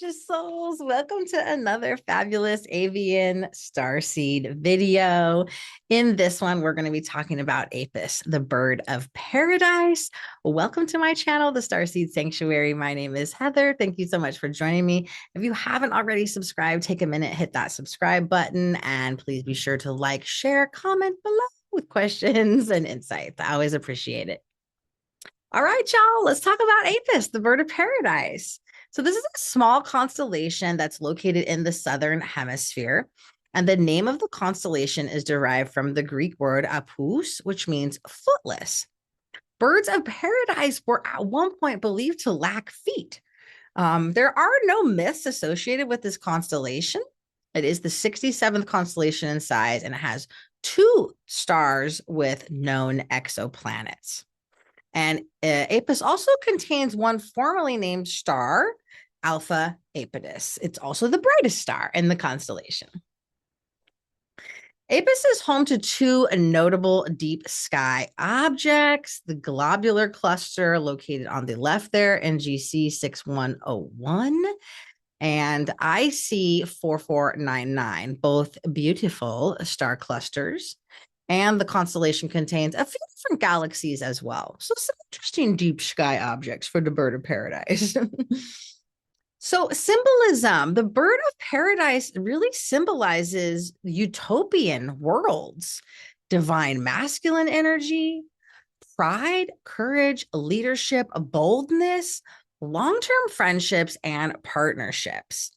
gorgeous souls. Welcome to another fabulous Avian Starseed video. In this one, we're going to be talking about Apus, the bird of paradise. Welcome to my channel, the Starseed Sanctuary. My name is Heather. Thank you so much for joining me. If you haven't already subscribed, take a minute, hit that subscribe button, and please be sure to like, share, comment below with questions and insights. I always appreciate it. All right, y'all, let's talk about Apus, the bird of paradise. So this is a small constellation that's located in the southern hemisphere. And the name of the constellation is derived from the Greek word apus, which means footless. Birds of paradise were at one point believed to lack feet. There are no myths associated with this constellation. It is the 67th constellation in size, and it has 2 stars with known exoplanets. And Apus also contains one formerly named star, Alpha Apodus. It's also the brightest star in the constellation. Apus is home to 2 notable deep sky objects, the globular cluster located on the left there, NGC 6101, and IC 4499, both beautiful star clusters. And the constellation contains a few different galaxies as well. So some interesting deep sky objects for the bird of paradise. So symbolism, the bird of paradise really symbolizes utopian worlds, divine masculine energy, pride, courage, leadership, boldness, long-term friendships, and partnerships.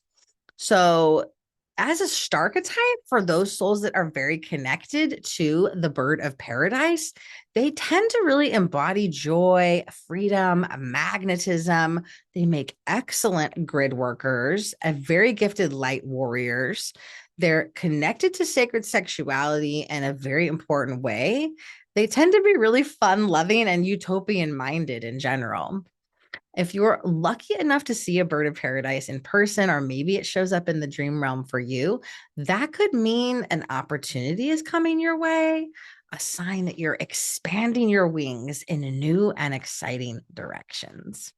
So as a starchetype, for those souls that are very connected to the bird of paradise, they tend to really embody joy, freedom, magnetism. They make excellent grid workers, a very gifted light warriors. They're connected to sacred sexuality in a very important way. They tend to be really fun, loving, and utopian minded in general. If you're lucky enough to see a bird of paradise in person, or maybe it shows up in the dream realm for you, that could mean an opportunity is coming your way, a sign that you're expanding your wings in new and exciting directions.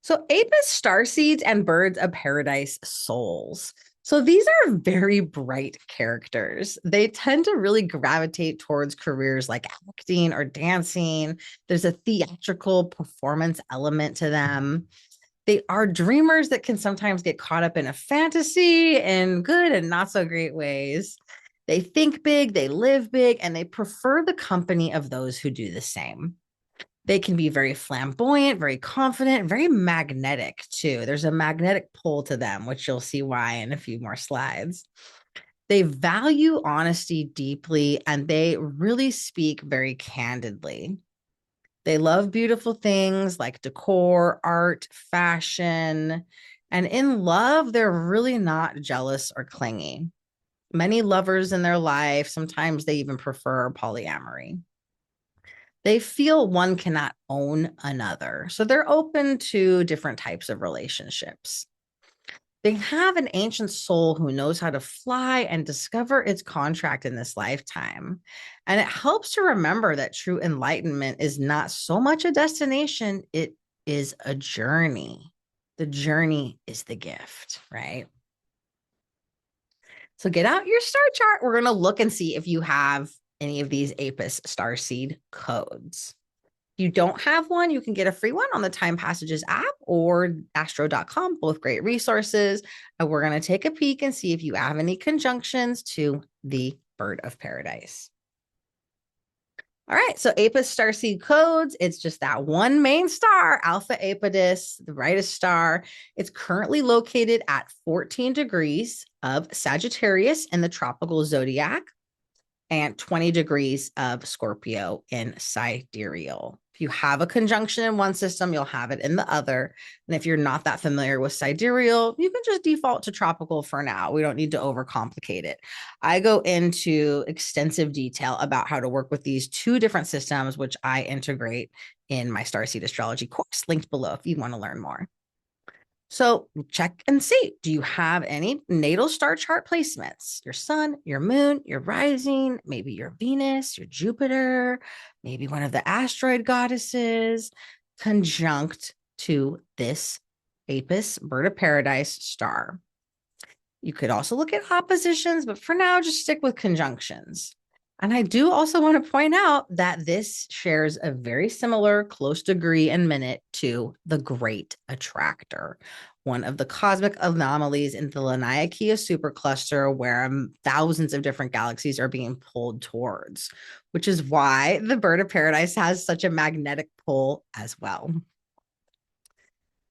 So Apus starseeds and birds of paradise souls. So these are very bright characters. They tend to really gravitate towards careers like acting or dancing. There's a theatrical performance element to them. They are dreamers that can sometimes get caught up in a fantasy in good and not so great ways. They think big, they live big, and they prefer the company of those who do the same. They can be very flamboyant, very confident, very magnetic too. There's a magnetic pull to them, which you'll see why in a few more slides. They value honesty deeply, and they really speak very candidly. They love beautiful things like decor, art, fashion, and in love, they're really not jealous or clingy. Many lovers in their life, sometimes they even prefer polyamory. They feel one cannot own another. So they're open to different types of relationships. They have an ancient soul who knows how to fly and discover its contract in this lifetime. And it helps to remember that true enlightenment is not so much a destination, it is a journey. The journey is the gift, right? So get out your star chart. We're going to look and see if you have any of these Apus Starseed codes. If you don't have one, you can get a free one on the Time Passages app or astro.com, both great resources. And we're going to take a peek and see if you have any conjunctions to the bird of paradise. All right, so Apus Starseed codes, it's just that one main star, Alpha Apodus, the brightest star. It's currently located at 14 degrees of Sagittarius in the tropical zodiac, and 20 degrees of Scorpio in sidereal. If you have a conjunction in one system, you'll have it in the other. And if you're not that familiar with sidereal, you can just default to tropical for now. We don't need to overcomplicate it. I go into extensive detail about how to work with these 2 different systems, which I integrate in my Starseed astrology course, linked below if you want to learn more. So check and see, do you have any natal star chart placements? Your sun, your moon, your rising, maybe your Venus, your Jupiter, maybe one of the asteroid goddesses conjunct to this Apus Bird of Paradise star. You could also look at oppositions, but for now, just stick with conjunctions. And I do also want to point out that this shares a very similar close degree and minute to the Great Attractor, one of the cosmic anomalies in the Laniakea supercluster where thousands of different galaxies are being pulled towards, which is why the Bird of Paradise has such a magnetic pull as well.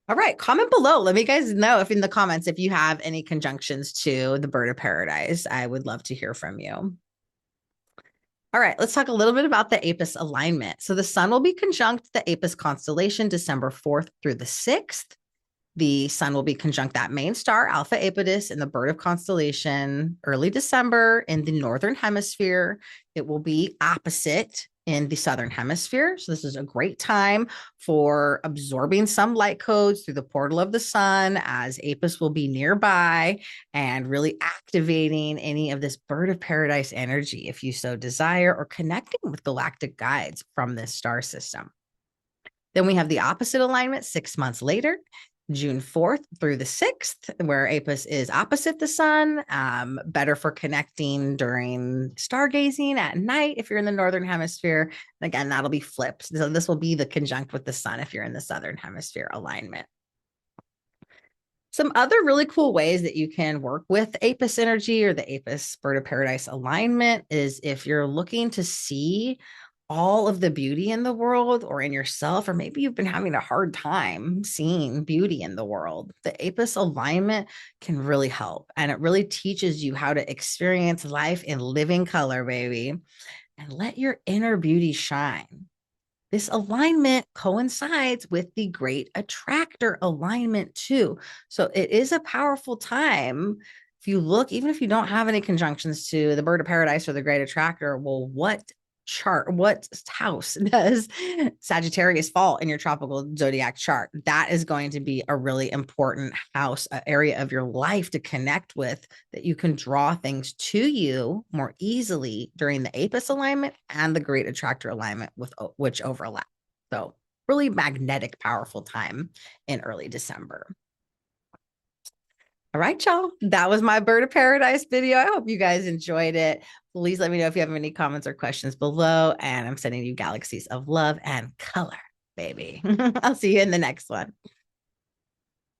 All right, comment below. Let me guys know if in the comments if you have any conjunctions to the Bird of Paradise. I would love to hear from you. All right, let's talk a little bit about the Apus alignment. So the sun will be conjunct the Apus constellation December 4th through the 6th. The sun will be conjunct that main star, Alpha Apodus, in the Bird of constellation early December in the northern hemisphere. It will be opposite in the southern hemisphere. So this is a great time for absorbing some light codes through the portal of the sun, as Apus will be nearby and really activating any of this Bird of Paradise energy if you so desire, or connecting with galactic guides from this star system. Then we have the opposite alignment 6 months later, June 4th through the 6th, where Apus is opposite the sun, better for connecting during stargazing at night if you're in the northern hemisphere. And again, that'll be flipped. So this will be the conjunct with the sun if you're in the southern hemisphere alignment. Some other really cool ways that you can work with Apus energy or the Apus Bird of Paradise alignment is if you're looking to see all of the beauty in the world or in yourself, or maybe you've been having a hard time seeing beauty in the world, the Apus alignment can really help. And it really teaches you how to experience life in living color, baby, and let your inner beauty shine. This alignment coincides with the Great Attractor alignment too. So it is a powerful time. If you look, even if you don't have any conjunctions to the Bird of Paradise or the Great Attractor, well, what house does Sagittarius fall in your tropical zodiac chart? That is going to be a really important house, area of your life to connect with, that you can draw things to you more easily during the Apus alignment and the Great Attractor alignment, with which overlap. So really magnetic, powerful time in early December. All right, y'all. That was my Bird of Paradise video. I hope you guys enjoyed it. Please let me know if you have any comments or questions below. And I'm sending you galaxies of love and color, baby. I'll see you in the next one.